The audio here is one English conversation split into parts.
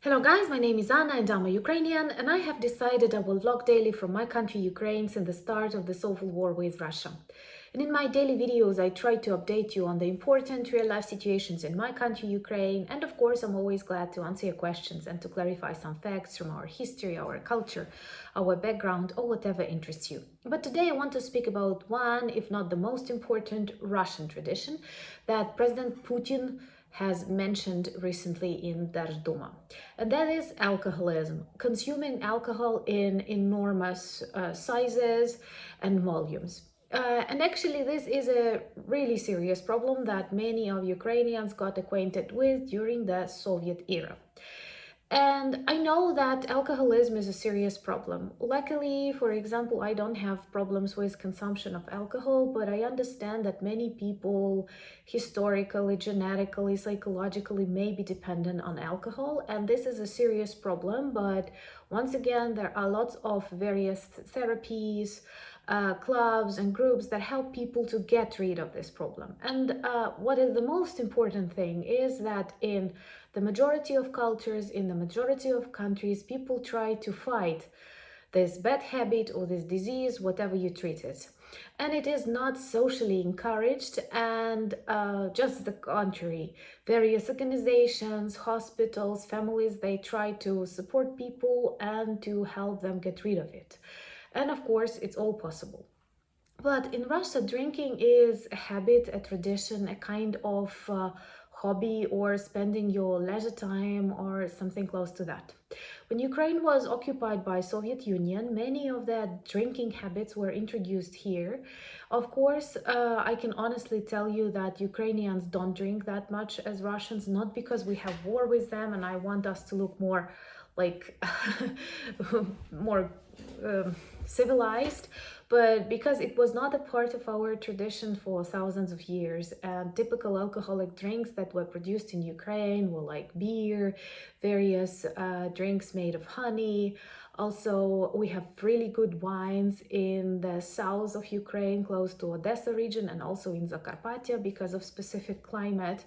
Hello guys, my name is Anna and I'm a Ukrainian, and I have decided I will vlog daily from my country Ukraine since the start of the civil war with Russia. And in my daily videos I try to update you on the important real-life situations in my country Ukraine, and of course I'm always glad to answer your questions and to clarify some facts from our history, our culture, our background, or whatever interests you. But today I want to speak about one, if not the most important, Russian tradition that President Putin has mentioned recently in Duma, and that is alcoholism, consuming alcohol in enormous sizes and volumes. And actually, this is a really serious problem that many of Ukrainians got acquainted with during the Soviet era. And I know that alcoholism is a serious problem. Luckily, for example, I don't have problems with consumption of alcohol, but I understand that many people historically, genetically, psychologically may be dependent on alcohol, and this is a serious problem. But once again, there are lots of various therapies, clubs and groups that help people to get rid of this problem. And what is the most important thing is that in the majority of cultures, in the majority of countries, people try to fight this bad habit or this disease, whatever you treat it. And it is not socially encouraged, and just the contrary. Various organizations, hospitals, families, they try to support people and to help them get rid of it. And of course, it's all possible. But in Russia, drinking is a habit, a tradition, a kind of hobby, or spending your leisure time or something close to that. When Ukraine was occupied by Soviet Union, many of the drinking habits were introduced here. Of course, I can honestly tell you that Ukrainians don't drink that much as Russians, not because we have war with them and I want us to look more like more civilized, but because it was not a part of our tradition for thousands of years. And typical alcoholic drinks that were produced in Ukraine were like beer, various drinks made of honey. Also, we have really good wines in the south of Ukraine, close to Odessa region, and also in Zakarpattia because of specific climate.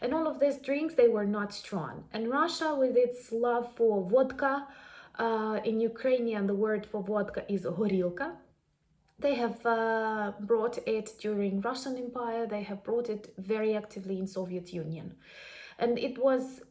And all of these drinks, they were not strong. And Russia, with its love for vodka, in Ukrainian, the word for vodka is gorilka. They have brought it during Russian Empire. They have brought it very actively in Soviet Union. And it was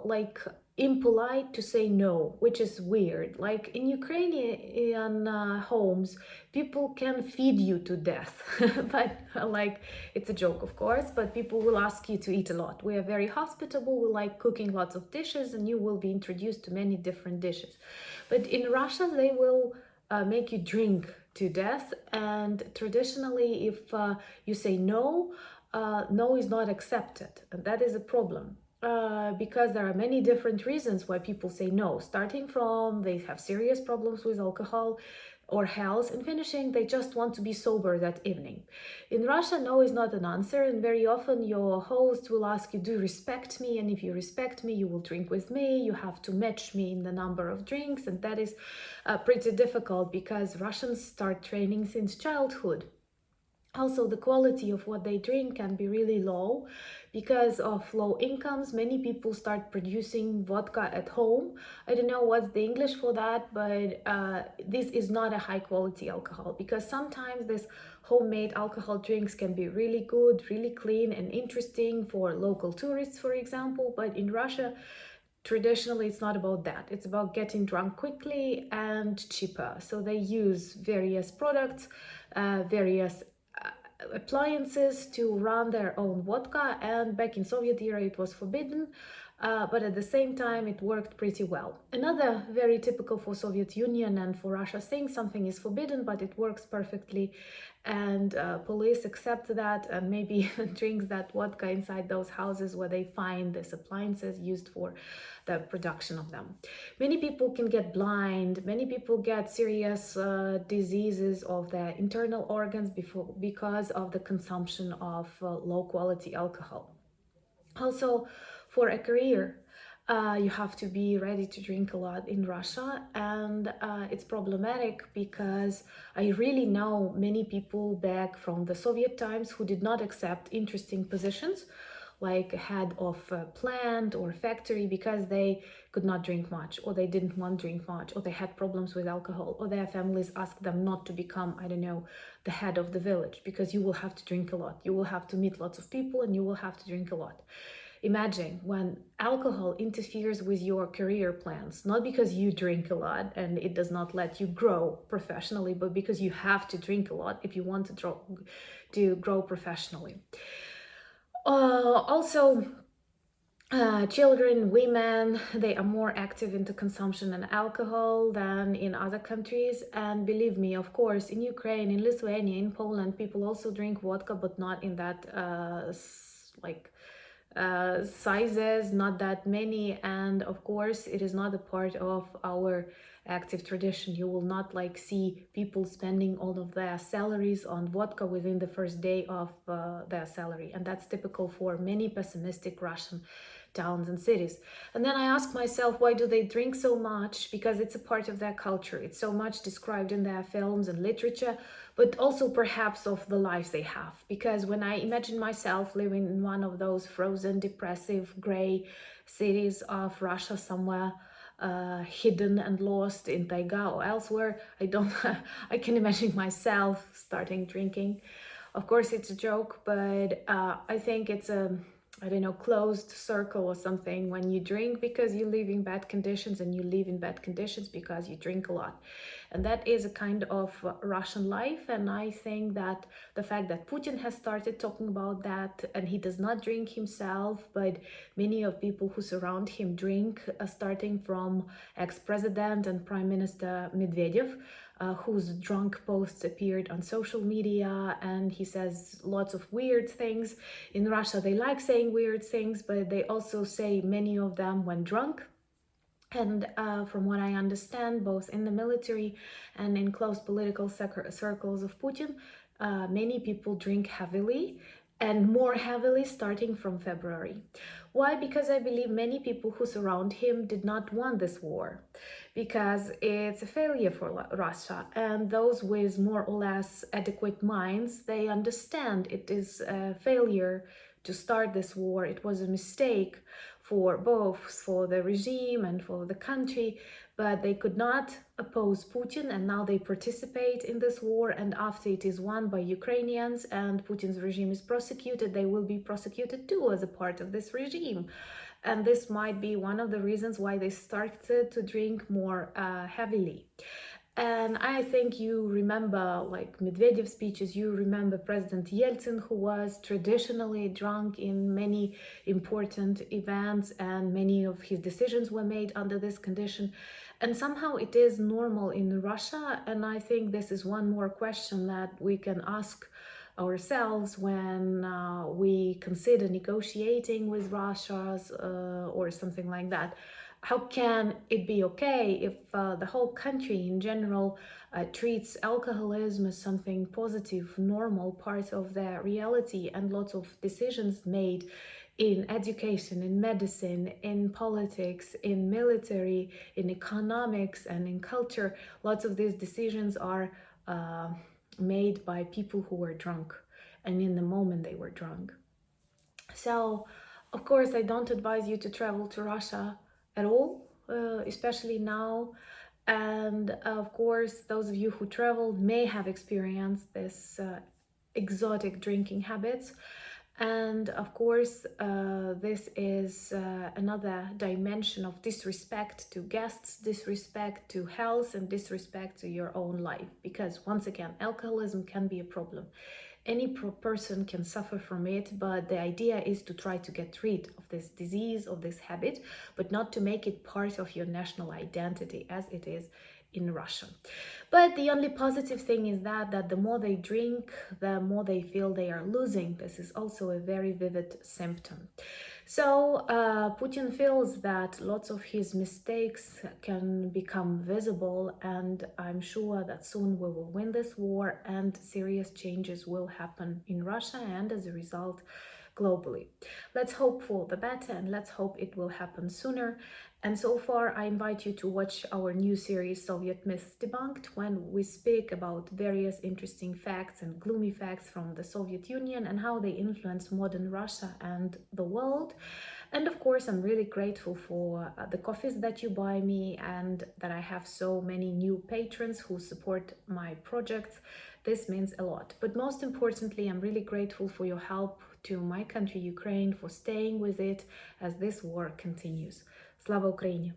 like impolite to say no, which is weird. Like in Ukrainian homes, people can feed you to death. But like, it's a joke, of course, but people will ask you to eat a lot. We are very hospitable. We like cooking lots of dishes, and you will be introduced to many different dishes. But in Russia, they will make you drink to death. And traditionally, if you say no, no is not accepted, and that is a problem. Because there are many different reasons why people say no, starting from they have serious problems with alcohol or health, and finishing they just want to be sober that evening. In Russia, no is not an answer, and very often your host will ask you, do you respect me? And if you respect me, you will drink with me. You have to match me in the number of drinks, and that is pretty difficult because Russians start training since childhood. Also, the quality of what they drink can be really low because of low incomes. Many people start producing vodka at home. I don't know what's the English for that, but this is not a high quality alcohol, because sometimes this homemade alcohol drinks can be really good, really clean and interesting for local tourists, for example. But in Russia, traditionally, it's not about that. It's about getting drunk quickly and cheaper. So they use various products, various appliances to run their own vodka, and back in Soviet era it was forbidden, but at the same time it worked pretty well. Another very typical for Soviet Union and for Russia thing, something is forbidden but it works perfectly, and police accept that and maybe drinks that vodka inside those houses where they find these appliances used for the production of them. Many people can get blind, many people get serious diseases of their internal organs because of the consumption of low quality alcohol. Also, for a career, you have to be ready to drink a lot in Russia, and it's problematic because I really know many people back from the Soviet times who did not accept interesting positions like a head of a plant or factory because they could not drink much, or they didn't want to drink much, or they had problems with alcohol, or their families asked them not to become, I don't know, the head of the village because you will have to drink a lot, you will have to meet lots of people, and you will have to drink a lot. Imagine when alcohol interferes with your career plans, not because you drink a lot and it does not let you grow professionally, but because you have to drink a lot if you want to grow professionally. Also, children, women, they are more active into consumption and alcohol than in other countries. And believe me, of course, in Ukraine, in Lithuania, in Poland, people also drink vodka, but not in that sizes, not that many. And of course, it is not a part of our active tradition. You will not like see people spending all of their salaries on vodka within the first day of their salary, and that's typical for many pessimistic Russian towns and cities. And then I ask myself, why do they drink so much? Because it's a part of their culture. It's so much described in their films and literature, but also perhaps of the lives they have. Because when I imagine myself living in one of those frozen, depressive, gray cities of Russia somewhere, hidden and lost in taiga or elsewhere, I can imagine myself starting drinking. Of course, it's a joke, but I think it's a, I don't know, closed circle or something when you drink because you live in bad conditions, and you live in bad conditions because you drink a lot. And that is a kind of Russian life. And I think that the fact that Putin has started talking about that, and he does not drink himself, but many of people who surround him drink, starting from ex-president and Prime Minister Medvedev, whose drunk posts appeared on social media, and he says lots of weird things. In Russia, they like saying weird things, but they also say many of them when drunk. And from what I understand, both in the military and in close political circles of Putin, many people drink heavily, and more heavily starting from February. Why? Because I believe many people who surround him did not want this war, because it's a failure for Russia, and those with more or less adequate minds, they understand it is a failure to start this war. It was a mistake for both, for the regime and for the country, but they could not oppose Putin, and now they participate in this war. And after it is won by Ukrainians and Putin's regime is prosecuted, they will be prosecuted too as a part of this regime. And this might be one of the reasons why they started to drink more heavily. And I think you remember like Medvedev speeches, you remember President Yeltsin, who was traditionally drunk in many important events, and many of his decisions were made under this condition. And somehow it is normal in Russia. And I think this is one more question that we can ask ourselves when we consider negotiating with Russia or something like that. How can it be okay if the whole country in general treats alcoholism as something positive, normal, part of their reality, and lots of decisions made in education, in medicine, in politics, in military, in economics, and in culture? Lots of these decisions are made by people who were drunk, and in the moment they were drunk. So, of course, I don't advise you to travel to Russia at all, especially now. And of course, those of you who travel may have experienced this exotic drinking habits. And of course, this is another dimension of disrespect to guests, disrespect to health, and disrespect to your own life. Because once again, alcoholism can be a problem. Any person can suffer from it, but the idea is to try to get rid of this disease, of this habit, but not to make it part of your national identity as it is in Russia. But the only positive thing is that the more they drink, the more they feel they are losing. This is also a very vivid symptom. So Putin feels that lots of his mistakes can become visible, and I'm sure that soon we will win this war and serious changes will happen in Russia and as a result globally. Let's hope for the better, and let's hope it will happen sooner. And so far, I invite you to watch our new series, Soviet Myths Debunked, when we speak about various interesting facts and gloomy facts from the Soviet Union and how they influence modern Russia and the world. And of course, I'm really grateful for the coffees that you buy me and that I have so many new patrons who support my projects. This means a lot. But most importantly, I'm really grateful for your help to my country, Ukraine, for staying with it as this war continues. Слава Україні!